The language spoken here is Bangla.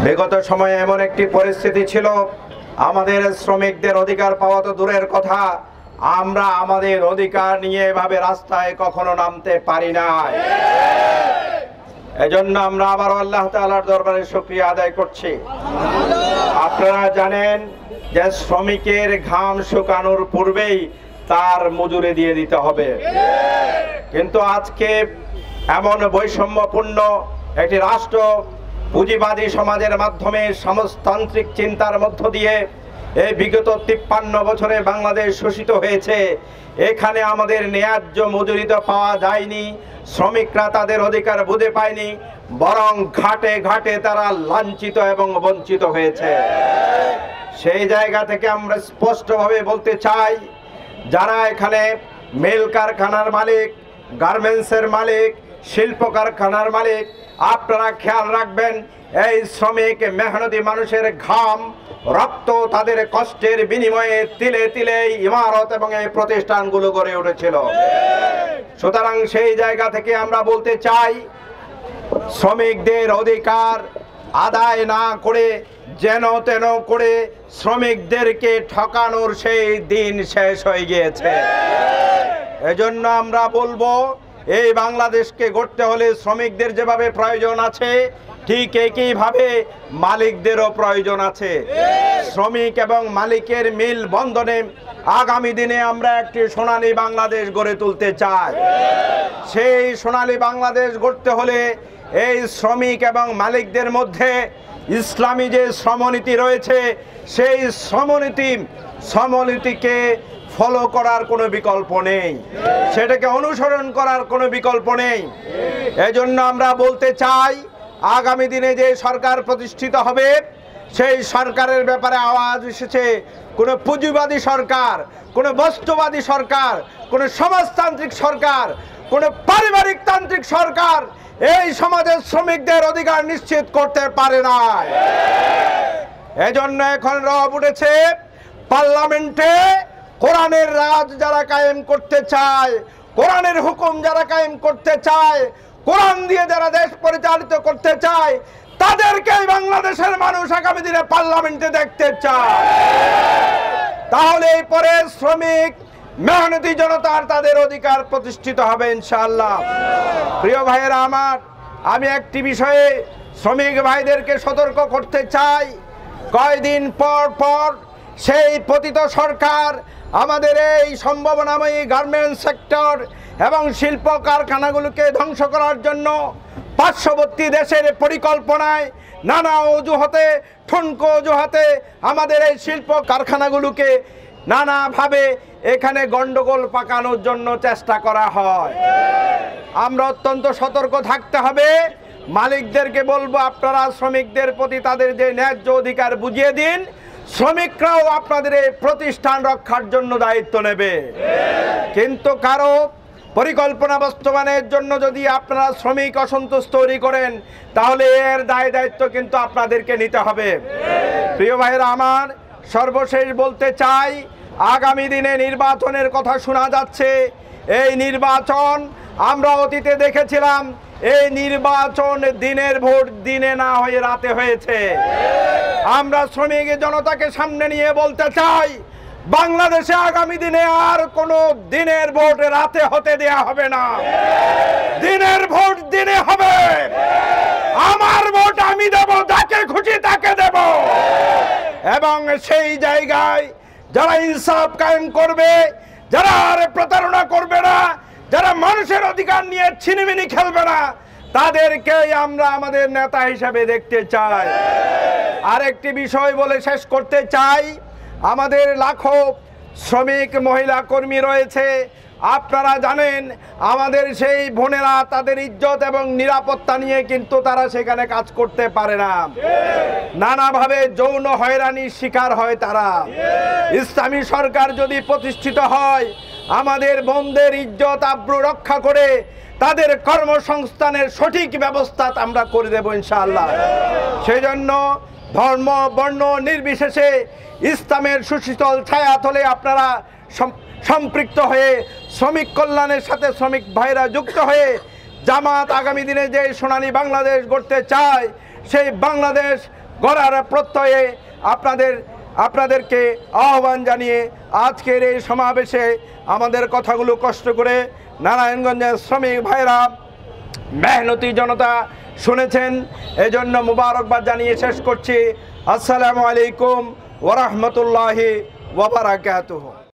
বিগত সময়ে এমন একটি পরিস্থিতি ছিল, আমাদের শ্রমিকদের অধিকার পাওয়া তো দূরের কথা, আমরা আমাদের অধিকার নিয়ে এভাবে রাস্তায় কখনো নামতে পারি নাই। এজন্য আমরা আবার আল্লাহ তাআলার দরবারে শুকরিয়া আদায় করছি। আপনারা জানেন যে শ্রমিকের ঘাম শুকানোর পূর্বেই তার মজুরি দিয়ে দিতে হবে, কিন্তু আজকে এমন বৈষম্যপূর্ণ একটি রাষ্ট্র পুঁজিবাদী সমাজের মাধ্যমে সমাজতান্ত্রিক চিন্তার মধ্য দিয়ে এই বিগত 53 বছরে বাংলাদেশ শোষিত হয়েছে। এখানে আমাদের ন্যায্য মজুরি তো পাওয়া যায়নি, শ্রমিকরা তাদের অধিকার বুঝে পায়নি, বরং ঘাটে ঘাটে তারা লাঞ্ছিত এবং বঞ্চিত হয়েছে। সেই জায়গা থেকে আমরা স্পষ্টভাবে বলতে চাই, যারা এখানে মিল কারখানার মালিক, গার্মেন্টসের মালিক, শিল্প কারখানার মালিক, আপনারা খেয়াল রাখবেন, এই শ্রমিক মেহনতি মানুষের ঘাম রক্ত তাদের কষ্টের বিনিময়ে তিলে তিলে ইমারত এবং এই প্রতিষ্ঠানগুলো গড়ে উঠেছিল। সুতরাং সেই জায়গা থেকে আমরা বলতে চাই, শ্রমিকদের অধিকার আদায় না করে যেন তেন করে শ্রমিকদেরকে ঠকানোর সেই দিন শেষ হয়ে গিয়েছে। এজন্য আমরা বলবো, এই বাংলাদেশকে গড়তে হলে শ্রমিকদের যেভাবে প্রয়োজন আছে, ঠিক একইভাবে মালিকদেরও প্রয়োজন আছে। শ্রমিক এবং মালিকের মিল বন্ধনে আগামী দিনে আমরা একটি সোনালী বাংলাদেশ গড়ে তুলতে চাই। সেই সোনালী বাংলাদেশ গড়তে হলে এই শ্রমিক এবং মালিকদের মধ্যে ইসলামী যে শ্রমনীতি রয়েছে, সেই শ্রমনীতিকে ফলো করার কোনো বিকল্প নেই, সেটাকে অনুসরণ করার কোনো বিকল্প নেই। এজন্য আমরা বলতে চাই, আগামী দিনে যে সরকার প্রতিষ্ঠিত হবে, সেই সরকারের ব্যাপারে আওয়াজ এসেছে, কোনো পুঁজিবাদী সরকার, কোনো বস্তুবাদী সরকার, কোনো সমাজতান্ত্রিক সরকার, কোনো পারিবারিক তান্ত্রিক সরকার এই সমাজের শ্রমিকদের অধিকার নিশ্চিত করতে পারে না। এজন্য এখন রব উঠেছে, পার্লামেন্টে কোরআনের রাজ যারা কায়েম করতে চায়, কোরআনের হুকুম যারা কায়েম করতে চায়, কোরআন দিয়ে যারা দেশ পরিচালিত করতে চায়, তাদেরকে বাংলাদেশের মানুষ আগামী দিনে পার্লামেন্টে দেখতে চায়। তাহলে পরে শ্রমিক মেহনতি জনতার তাদের অধিকার প্রতিষ্ঠিত হবে ইনশাআল্লাহ। প্রিয় ভাইয়েরা আমার, আমি একটি বিষয়ে শ্রমিক ভাইদেরকে সতর্ক করতে চাই। কয়দিন পর পর সেই পতিত সরকার আমাদের এই সম্ভাবনাময়ী গার্মেন্টস সেক্টর এবং শিল্প কারখানাগুলোকে ধ্বংস করার জন্য পার্শ্ববর্তী দেশের পরিকল্পনায় নানা অজুহাতে, ঠুনকো অজুহাতে আমাদের এই শিল্প কারখানাগুলোকে নানাভাবে এখানে গন্ডগোল পাকানোর জন্য চেষ্টা করা হয়। আমরা অত্যন্ত সতর্ক থাকতে হবে। মালিকদেরকে বলবো, আপনারা শ্রমিকদের প্রতি তাদের যে ন্যায্য অধিকার বুঝিয়ে দিন, শ্রমিকরাও আপনাদের এই প্রতিষ্ঠান রক্ষার জন্য দায়িত্ব নেবে। কিন্তু কারো পরিকল্পনা বাস্তবায়নের জন্য যদি আপনারা শ্রমিক অসন্তোষ তৈরি করেন, তাহলে এর দায় দায়িত্ব কিন্তু আপনাদেরকে নিতে হবে। প্রিয় ভাইয়েরা আমার, সর্বশেষ বলতে চাই, আগামী দিনে নির্বাচনের কথা শোনা যাচ্ছে। এই নির্বাচন আমরা অতীতে দেখেছিলাম, এই নির্বাচন দিনের ভোট দিনে না হয়ে রাতে হয়েছে। আমরা শ্রমিক জনতাকে সামনে নিয়ে বলতে চাই, বাংলাদেশে আগামী দিনে আর কোনো দিনের ভোট রাতে হতে দেয়া হবে না। দিনের ভোট দিনে হবে। আমার ভোট আমি দেব, যাকে খুশি তাকে দেব। এবং সেই জায়গায় যারা ইনসাফ কায়েম করবে, যারা আর প্রতারণা করবে না, যারা মানুষের অধিকার নিয়ে ছিনিমিনি খেলবে না, তাদেরকে আমরা আমাদের নেতা হিসেবে দেখতে চাই। আরেকটি বিষয় বলে শেষ করতে চাই, আমাদের লাখো শ্রমিক মহিলা কর্মী রয়েছে। আপনারা জানেন, আমাদের সেই বোনেরা তাদের ইজ্জত এবং নিরাপত্তা নিয়ে কিন্তু তারা সেখানে কাজ করতে পারে না। নানাভাবে যৌন হয়রানির শিকার হয় তারা। ইসলামী সরকার যদি প্রতিষ্ঠিত হয়, আমাদের বোনদের ইজ্জত আব্রু রক্ষা করে তাদের কর্মসংস্থানের সঠিক ব্যবস্থা আমরা করে দেব ইনশাআল্লাহ। সেই জন্য ধর্ম বর্ণ নির্বিশেষে ইসলামের সুশীতল ছায়াতলে আপনারা সম্পৃক্ত হয়ে শ্রমিক কল্যাণের সাথে শ্রমিক ভাইরা যুক্ত হয়ে জামাত আগামী দিনে যে সোনালী বাংলাদেশ গড়তে চায়, সেই বাংলাদেশ গড়ার প্রত্যয়ে আপনাদেরকে আহ্বান জানিয়ে আজকের এই সমাবেশে আমাদের কথাগুলো কষ্ট করে নারায়ণগঞ্জের শ্রমিক ভাইরা মেহনতি জনতা শুনেছেন, এজন্য মুবারকবাদ জানিয়ে শেষ করছি। আসসালামু আলাইকুম ওয়া রাহমাতুল্লাহি ওয়া বারাকাতুহু।